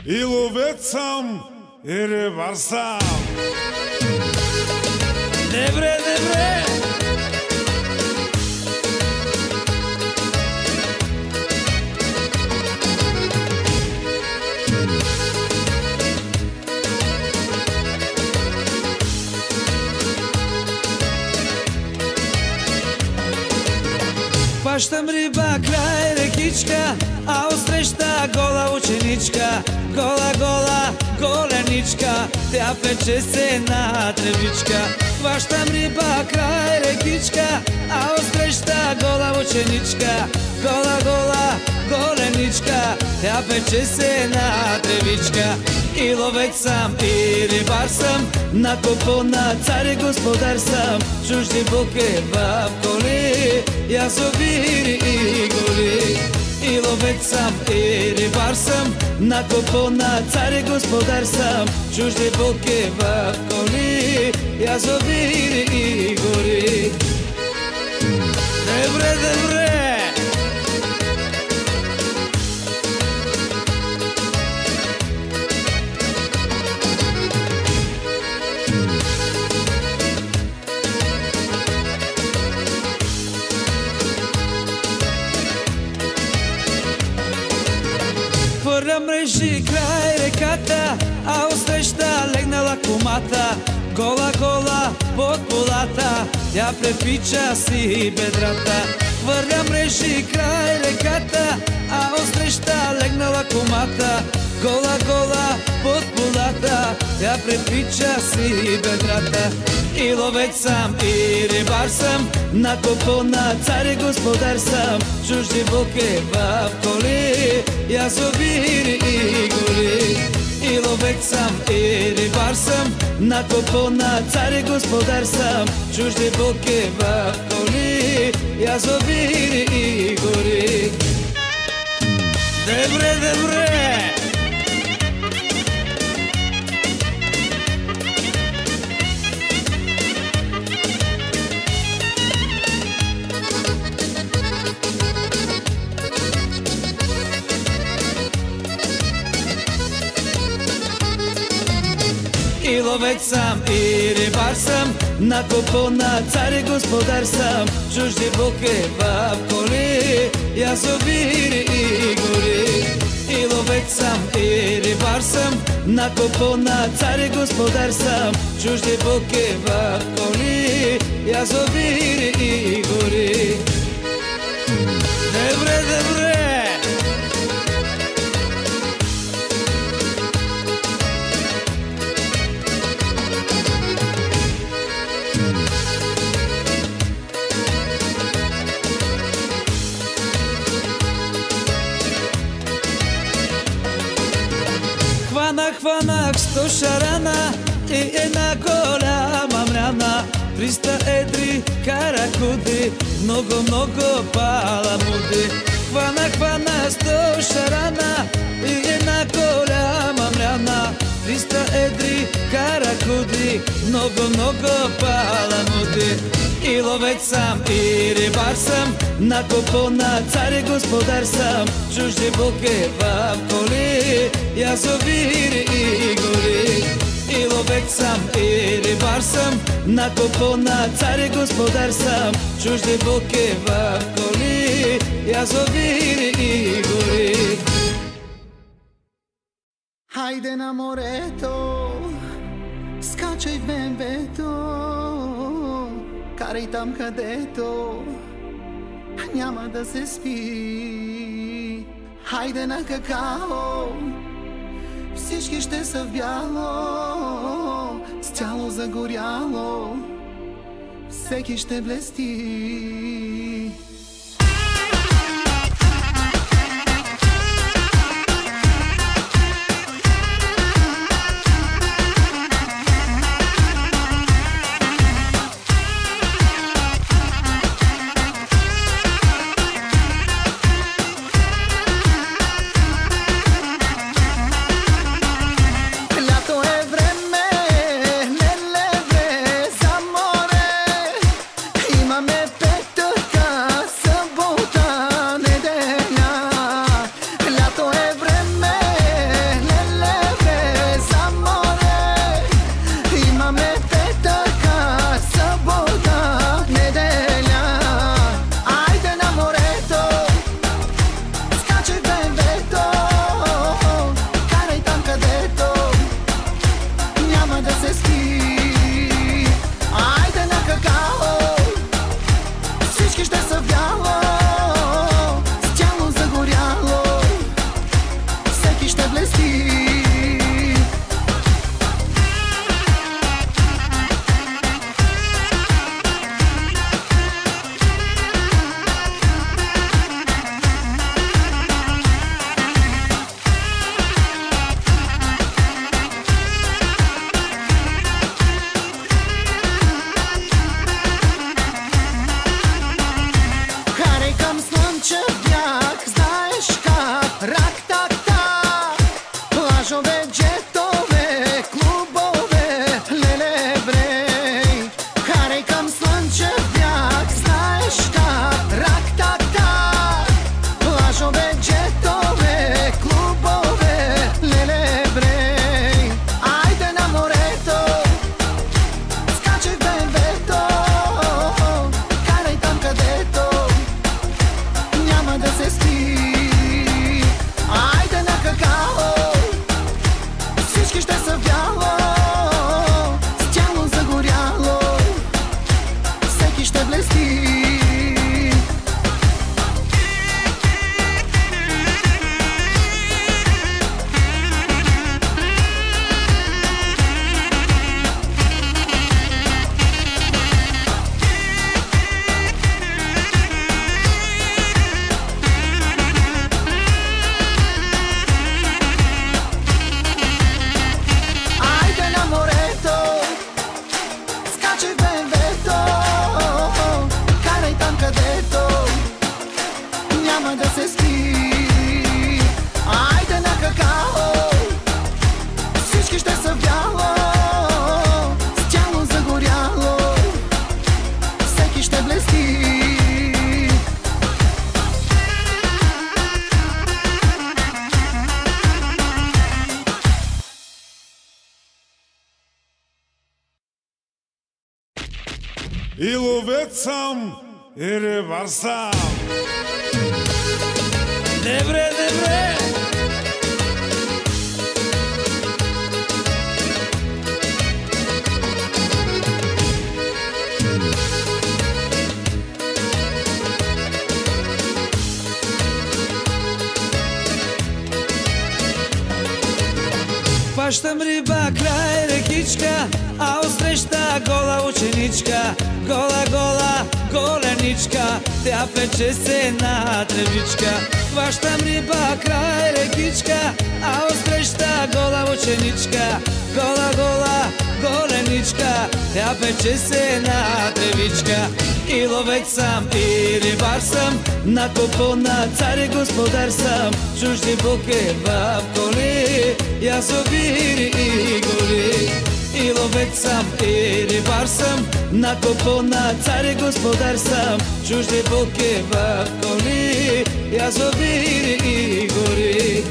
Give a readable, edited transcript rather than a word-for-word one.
И ловец съм, и рибар съм. Добре, добре. Хващам риба край рекичка, а отсреща гола ученичка. Гола, гола, голеничка, тя пече се на тревичка. Хващам риба край рекичка, а отсреща гола ученичка. Гола, гола, голеничка, тя пече се на тревичка. И ловец съм, и рибар съм, на купона цар и господар съм. Чужди буки в коли, язовири и гори. И ловец съм, и рибар съм, на купона цар и господар съм. Чужди буки в коли, язовири и гори. Добре, добре. Хвърля мрежи край реката, а отсреща легнала кумата. Гола, гола под полата, тя препича си бедрата. Хвърля мрежи край реката, а отсреща легнала кумата. Гола, гола под полата, тя препича си бедрата. И ловец съм, и рибар съм, на купона цар и господар съм. Чужди буки в коли, язовири и гори. И ловец съм, и рибар съм, на купона цар и господар съм. Чужди буки в коли, язовири и гори. Добре, добре. И ловец съм, и рибар съм, на купона цар и господар съм. Чужди буки в коли, язовири и гори. И ловец съм, и рибар съм, на купона цар и господар съм. Чужди буки в коли, язовири и гори. Добре, добре. Хванах 100 шарана и една голяма мряна. 300 едри каракуди, много, много паламуди. Хванах 100 шарана и една голяма мряна. 300 едри каракуди, много, много паламуди. И ловец съм, и рибар съм, на купона цар и господар съм. Чужди буки в коли, язовири и гори. И ловец съм, и рибар съм, на купона цар и господар съм. Чужди буки в коли, язовири и гори. Хайде на морето, скачай в БМВ-то, карай там където няма да се спи. Хайде на какао, всички ще са в бяло, с тяло загоряло, всеки ще блести. Имаме петъка Плажове, джетове, клубове, леле брей. Карай към слънчев бряг, знаеш как, рак-так-так. Плажове, джетове, клубове, леле брей. Айде на морето, скачай в БМВ-то. Карай там където няма да се спи. Айде на какао, всички ще са в бяло, с тяло загоряло, всеки ще блести. Айде на морето, скачай в БМВ-то. Карай там където няма да се спи. Айде на какао, всички ще са в бяло, с тяло загоряло, всеки ще блести. И ловец съм, и рибар съм. Добре, добре. Хващам риба край рекичка, а отсреща гола ученичка. Гола, гола, голеничка, тя пече се на тревичка. Хващам риба край рекичка, а отсреща гола ученичка. Гола, гола, голеничка, тя пече се на тревичка. И ловец съм, и рибар съм, на купона цар и господар съм. Чужди буки в коли, язовири и гори. И ловец съм, и рибар съм, на купона цар и господар съм. Чужди буки в коли, язовири и гори.